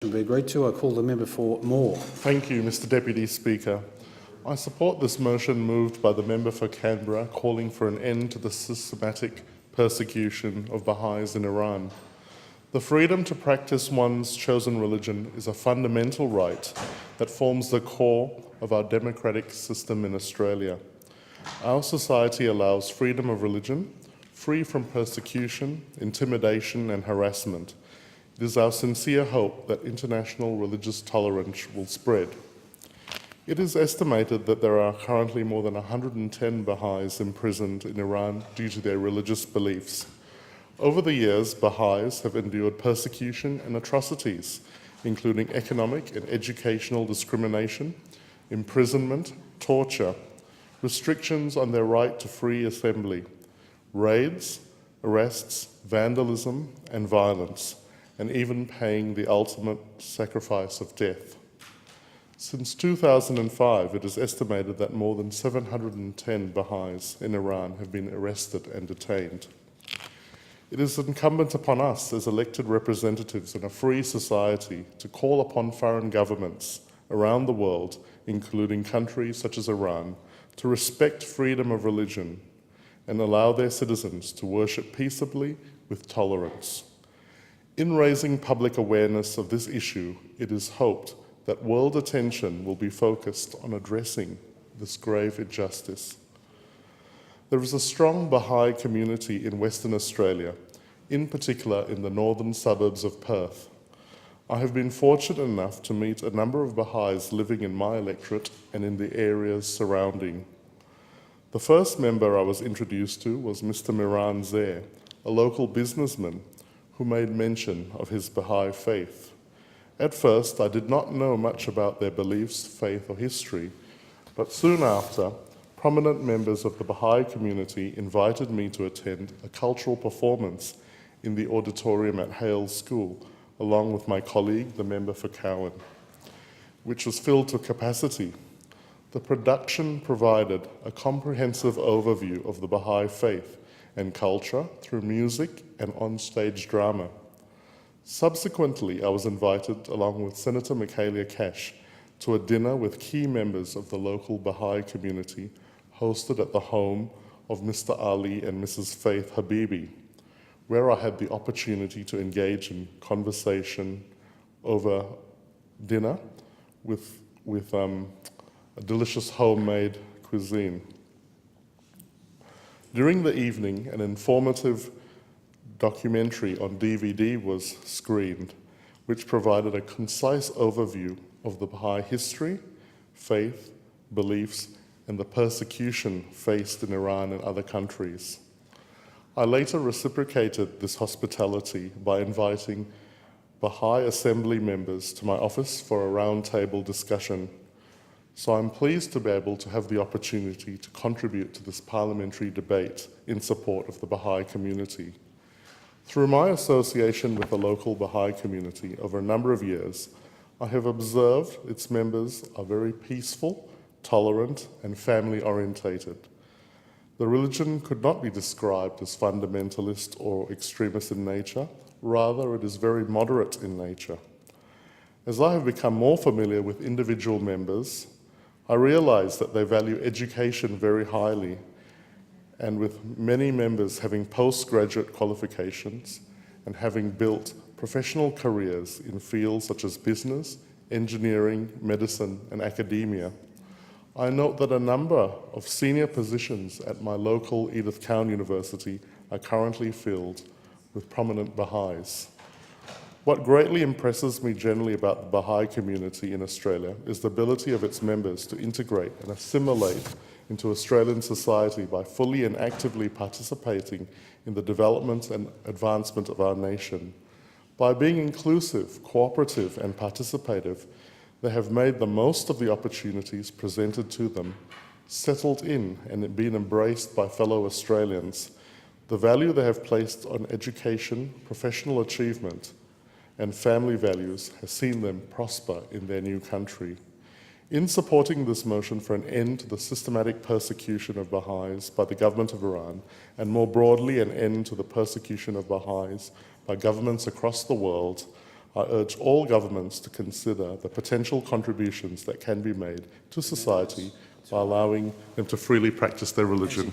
Be agreed to. I call the member for Moore. Thank you, Mr Deputy Speaker. I support this motion moved by the member for Canberra calling for an end to the systematic persecution of Bahá'ís in Iran. The freedom to practice one's chosen religion is a fundamental right that forms the core of our democratic system in Australia. Our society allows freedom of religion, free from persecution, intimidation and harassment. It is our sincere hope that international religious tolerance will spread. It is estimated that there are currently more than 110 Bahá'ís imprisoned in Iran due to their religious beliefs. Over the years, Bahá'ís have endured persecution and atrocities, including economic and educational discrimination, imprisonment, torture, restrictions on their right to free assembly, raids, arrests, vandalism, and violence, and even paying the ultimate sacrifice of death. Since 2005, it is estimated that more than 710 Bahá'ís in Iran have been arrested and detained. It is incumbent upon us as elected representatives in a free society to call upon foreign governments around the world, including countries such as Iran, to respect freedom of religion and allow their citizens to worship peaceably with tolerance. In raising public awareness of this issue, it is hoped that world attention will be focused on addressing this grave injustice. There is a strong Baha'i community in Western Australia, in particular in the northern suburbs of Perth. I have been fortunate enough to meet a number of Baha'is living in my electorate and in the areas surrounding. The first member I was introduced to was Mr. Miran Zair, a local businessman who made mention of his Baha'i faith. At first, I did not know much about their beliefs, faith, or history, but soon after, prominent members of the Baha'i community invited me to attend a cultural performance in the auditorium at Hales School, along with my colleague, the member for Cowan, which was filled to capacity. The production provided a comprehensive overview of the Baha'i faith and culture through music and on-stage drama. Subsequently, I was invited, along with Senator Michaelia Cash, to a dinner with key members of the local Baha'i community hosted at the home of Mr. Ali and Mrs. Faith Habibi, where I had the opportunity to engage in conversation over dinner with a delicious homemade cuisine. During the evening, an informative documentary on DVD was screened, which provided a concise overview of the Baha'i history, faith, beliefs, and the persecution faced in Iran and other countries. I later reciprocated this hospitality by inviting Baha'i Assembly members to my office for a roundtable discussion. So I'm pleased to be able to have the opportunity to contribute to this parliamentary debate in support of the Baha'i community. Through my association with the local Baha'i community over a number of years, I have observed its members are very peaceful, tolerant, and family-orientated. The religion could not be described as fundamentalist or extremist in nature. Rather, it is very moderate in nature. As I have become more familiar with individual members, I realize that they value education very highly, and with many members having postgraduate qualifications and having built professional careers in fields such as business, engineering, medicine, and academia, I note that a number of senior positions at my local Edith Cowan University are currently filled with prominent Baha'is. What greatly impresses me generally about the Baha'i community in Australia is the ability of its members to integrate and assimilate into Australian society by fully and actively participating in the development and advancement of our nation. By being inclusive, cooperative, and participative, they have made the most of the opportunities presented to them, settled in and been embraced by fellow Australians. The value they have placed on education, professional achievement, and family values has seen them prosper in their new country. In supporting this motion for an end to the systematic persecution of Baha'is by the government of Iran, and more broadly an end to the persecution of Baha'is by governments across the world, I urge all governments to consider the potential contributions that can be made to society by allowing them to freely practice their religion.